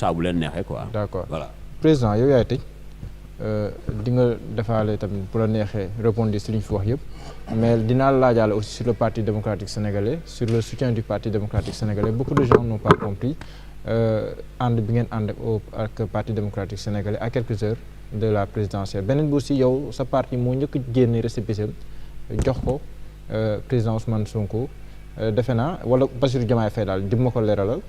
saa bu leen neexee quoi. d'accord voilà. président yow yaay tëj di nga defaale tamit bu la neexee répondre si li ñu fi wax yëpp mais dinaa laajaale aussi sur le parti démocratique sénégalais sur le soutien du parti démocratique sénégalais beaucoup de gens n'ont pas compris ànd bi ngeen ànd ak parti démocratique sénégalais à quelques heures de la présidentielle beneen bi aussi yow sa parti moo njëkk génne récépissé jox ko président Ousmane Sonko defe naa wala Bassirou Diomaye Faye daal di ma ko leeralal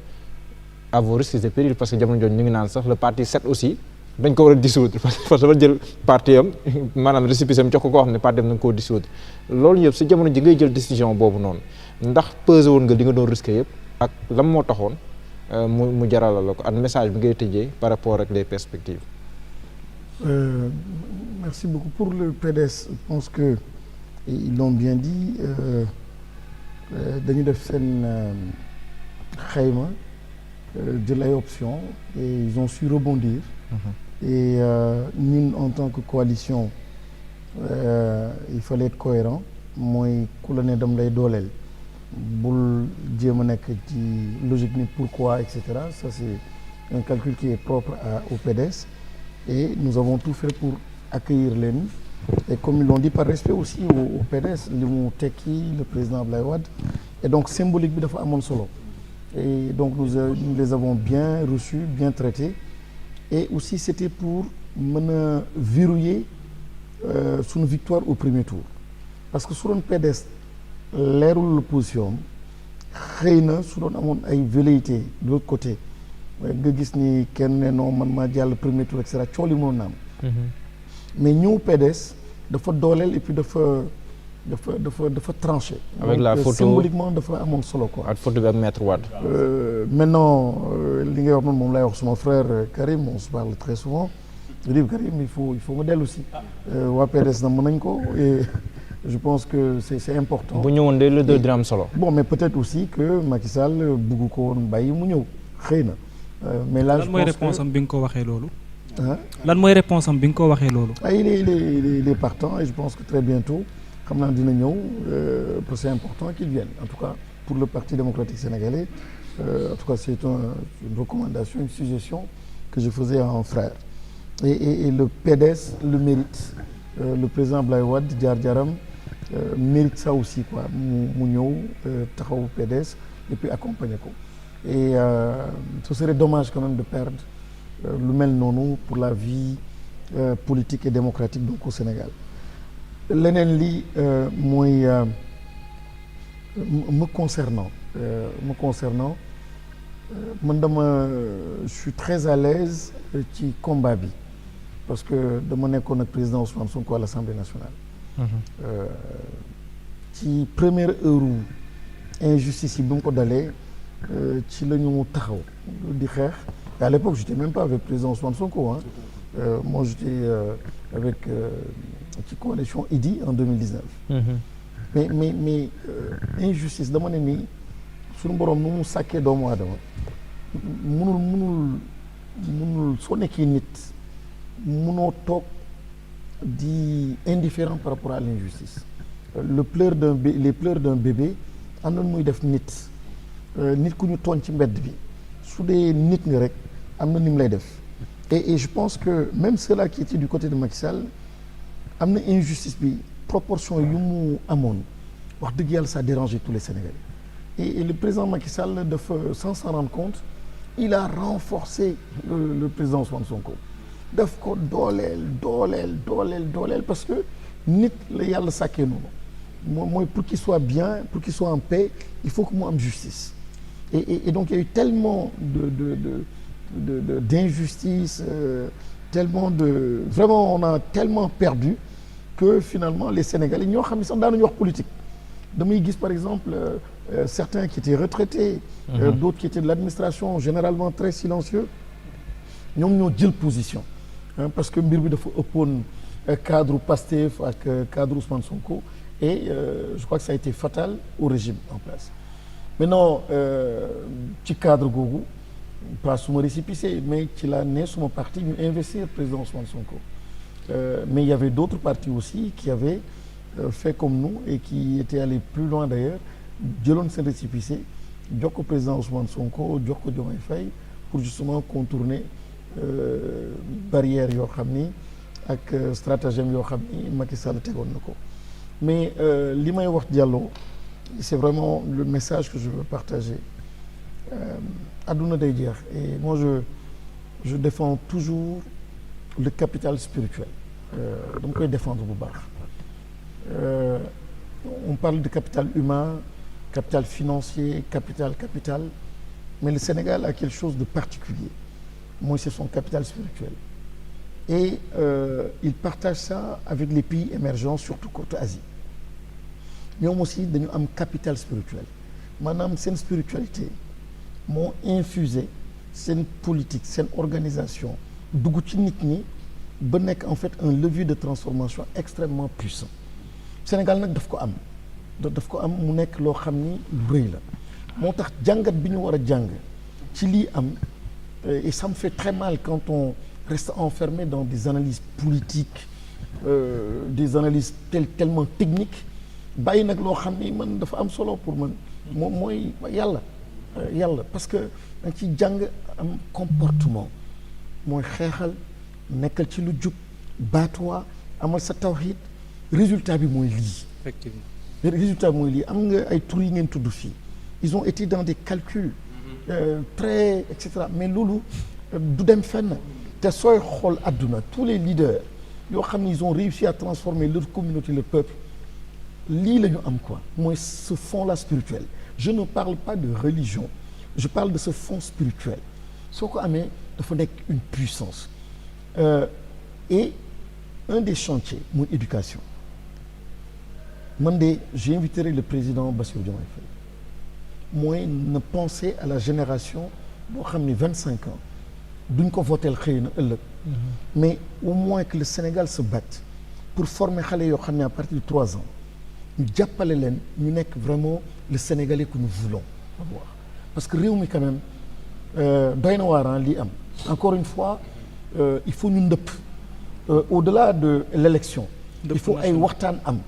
à vos risques et périls parce que jamono jooju ñu ngi naan sax le parti 7 aussi dañ ko war a dissoudre parce que dafa jël parti am maanaam récépissé am jox ko koo xam ne parti am dañ koo dissoudre loolu yëpp si jamono ji ngay jël décision boobu noonu ndax pesé woon nga li nga doon risqué yëpp ak lan moo taxoon mu jarala la ko ak message bi ngay tëjee par rapport ak les perspectives. Merci beaucoup. Pour le PDS, je pense que ils l'ont bien dit dañu def seen xayma jël ay options et ils ont su rebondir. Et ñun en tant que coalition il fallait être cohérent mooy ku la ne dam lay dooleel bul jéem a nekk ci logique ni pourquoi et cetera ça c'est un calcul qui est propre au PDS et nous avons tout fait pour accueillir leen et comme ils l'ont dit par respect aussi au PDS li mu tekki le président Abdoulaye Wade et donc symbolique bi dafa amoon solo et donc nous les avons bien reçus bien traités et aussi c'était pour mën a verrouiller suñu victoire au premier tour parce que su doon PDS leerul l'opposition xëy na su doon amoon ay velléité de l'autre côté nga gis ni kenn ne non man maa jàll premier tour et cetera coow li mënoon na am mais ñëw PDS dafa dooleel et puis dafa tranché. avec la photo symboliquement dafa amoon solo quoi. ak photo bi ak maître Wade. Maintenant li ngay wax man moom lay wax suma frère Karim on se parle très souvent je dis Karim il faut nga dellu si waa PDS na mën nañ ko et je pense que c'est important. bu ñëwoon de le deux dina am solo. bon mais peut-être aussi que Macky Sall bëgg ko woon bàyyi mu ñëw xëy na. mais là je pense que lan mooy réponse am bi nga ko waxee loolu. lan mooy réponse am bi nga ko waxee loolu. il est partant et je pense que très bientôt xam naa dina ñëw parce que c'est important qu'il vienne en tout cas pour le Parti démocratique sénégalais en tout cas c'est une recommandation une suggestion que je faisais à un frère et le PDS le mérite le président Abdoulaye Wade jaar-jaaram mérite ça aussi quoi mu ñëw taxawu PDS et puis accompagner ko et ce serait dommage quand même de perdre lu mel noonu pour la vie politique et démocratique donc au Sénégal leneen li mooy me concernant man je suis très à l'aise ci combat bi parce que dama nekkoon ak président Ousmane Sonko à l'Assemblée nationale ci première heure injustice yi bi mu ko dalee ci la ñu taxaw di xeex à l'époque j'étais même pas avec président Ousmane Sonko moi j'étais avec ci coalition Idy en 2019 mais injustice dama ne nii suñu borom nu mu sàkkee doomu aadama munul soo nekkee nit munoo toog di indifférent par rapport à l'injustice les pleurs d'un bébé am na muy def nit ku ñu tooñ ci mbedd bi su dee nit nga rek am na ni mu lay def et je pense que même ceux-là qui étaient du côté de Macky Sall am na injustice bi proportion yu mu amoon wax dëgg yàlla ça a dérangé tous les Sénégalais et le président Macky Sall dafa sans s'en rendre compte il a renforcé le président Ousmane Sonko daf ko dooleel parce que nit la yàlla sàkkee noonu mooy pour qu'il soit bien pour qu'il soit en paix il faut que mu am justice et donc il y a eu tellement d'injustice tellement vraiment on a tellement perdu que finalement les Sénégalais ñoo xam ne sax daanuñu wax politique damay gis par exemple certains qui étaient retraités d'autres qui étaient de l'administration généralement très silencieux ñoom ñoo jël position parce que mbir bi dafa ëppoon cadre Pastef ak cadre Ousmane Sonko et je crois que ça a été fatal au régime en place maintenant ci cadre googu pas suma récépissé mais ci la ne suma parti ñu investir président Ousmane Sonko mais il y avait d'autres partis aussi qui avaient fait comme nous et qui étaient allés plus loin d'ailleurs jëloon seen récépissé jox ko président Ousmane Sonko jox ko Diomaye Faye pour justement contourner barrières yoo xam ni ak stratagème yoo xam ni Macky Sall tegoon na ko mais li may wax Diallo c'est vraiment le message que je veux partager adduna day jeex et moi je défends toujours le capital spirituel dama koy défendre bu baax on parle de capital humain capital financier capital mais le Sénégal a quelque chose de particulier mooy c'est son capital spirituel et il partage ça avec les pays émergents surtout côté Asie ñoom aussi dañu am capital spirituel maanaam seen spiritualité moo infusé seen politique seen organisation dugg ci nit ñi ba nekk en fait un levier de transformation extrêmement puissant Sénégal nag daf ko am mu nekk loo xam ni lu rëy la moo tax jàngat bi ñu war a jàng ci lii am et ça me fait très mal quand on reste enfermé dans des analyses politiques des analyses tellement techniques bàyyi nag loo xam ni man dafa am solo pour man moom mooy yàlla parce que da nga ciy jàng am comportement mooy xeexal nekkal ci lu jub baatuwaa amal sa tawhid résultat bi mooy lii. Effectivement. Résultat bi mooy lii am nga ay tur yi ngeen tudd fii ils ont été dans des calculs très et cetera mais loolu du dem fenn te sooy xool àdduna tous les leaders yoo xam ne ils ont réussi à transformer leur communauté le peuple lii la ñu am quoi mooy ce fond-là spirituel je ne parle pas de religion je parle de ce fond spirituel soo ko amee dafa nekk une puissance et un des chantiers mooy éducation man de j'inviterai le président Bassirou Diomaye Faye mooy na penser à la génération boo xam ni 25 ans duñ ko votel xëy na ëllëg mais au moins que le Sénégal se batte pour former xale yoo xam ne à partir de 3 ans ñu jàppale leen ñu nekk vraiment le Sénégalais que nous voulons avoir parce que réew mi quand même doy na waar lii am encore une fois il faut ñu ndëpp au-delà de l'élection il faut ay waxtaan am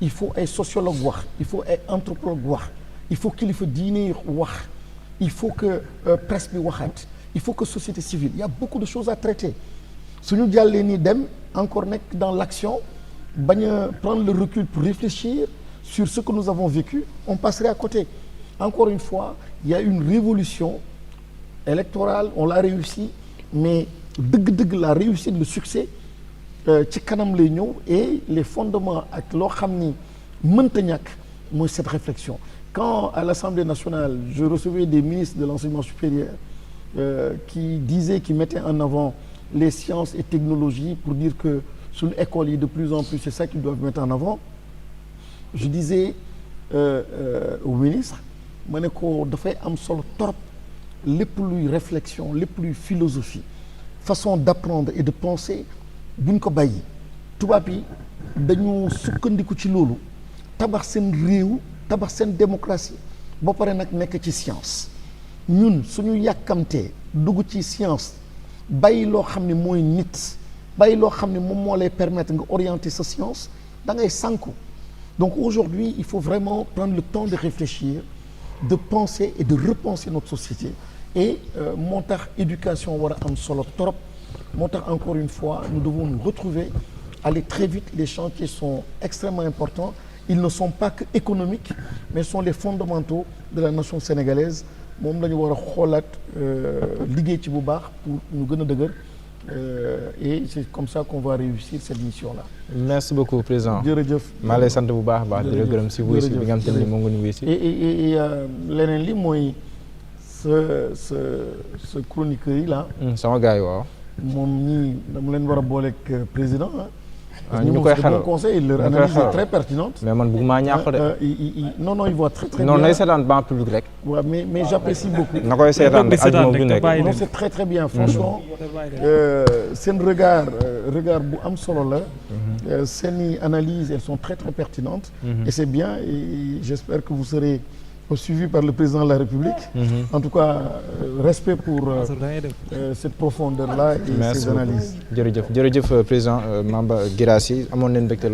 il faut ay sociologue wax il faut ay anthropologue wax il faut kilifa diine wax il faut que presse bi waxaat il faut que société civile il y a beaucoup de choses à traiter suñu jàllee ni dem encore nekk dans l'action bañ a prendre le recul pour réfléchir sur ce que nous avons vécu on passerait à côté encore une fois il y a une révolution électorale on l'a réussi mais dëgg-dëgg la réussite le succès ci kanam lay ñëw et les fondements ak loo xam ni mënta ñàkk mooy cette réflexion quand à l'Assemblée nationale je recevais des ministres de l'enseignement supérieur qui mettaient en avant les sciences et technologies pour dire que suñu école yi de plus en plus c'est ça qu'ils doivent mettre en avant je disais au ministre ma ne ko dafay am solo trop lépp luy réflexion lépp luy philosophie façon d'apprendre et de penser buñ ko bàyyi tubaab yi dañu sukkandiku ci loolu tabax seen réew tabax seen démocratie ba pare nag nekk ci science ñun suñu yàkkamtee dugg ci science bàyyi loo xam ne mooy nit bàyyi loo xam ne moom moo lay permettre nga orienter sa science da ngay sànku donc aujourd'hui il faut vraiment prendre le temps de réfléchir de penser et de repenser notre société et moo tax éducation war a am solo trop moo tax encore une fois nous devons nous retrouver aller très vite les chantiers sont extrêmement importants ils ne sont pas que économiques mais sont les fondamentaux de la nation sénégalaise moom la ñu war a xoolaat liggéey ci bu baax pour ñu gën a dëgër et c'est comme ça qu'on va réussir cette mission-là. merci beaucoup président. jërëjëf maa lay sant bu baax a baax. di la gërëm si wuyu si bi nga xam te ne moom nga ñu wuyu si. et leneen li mooy ce chroniqueur yi là. sama gars yi waaw. moom ñii dama leen war a booleeg président ñu koy xelal conseil leur analyse est très pertinente. mais man bëgguma ñàkk de. non il voit très très non bien. nay seetaan banc public rek. waaw mais j'apprécie beaucoup. na koy seetaan rek àjjuma bu nekk. non c'est très très bien franchement. seen regard bu am solo la. seeni analyses elles sont très très pertinentes. et c'est bien et j'espère que vous serez suivi par le président de la République. En tout cas respect pour cette profondeur là et ces analyses. jërëjëf président Mamba Guirassy amoon nañ mbégte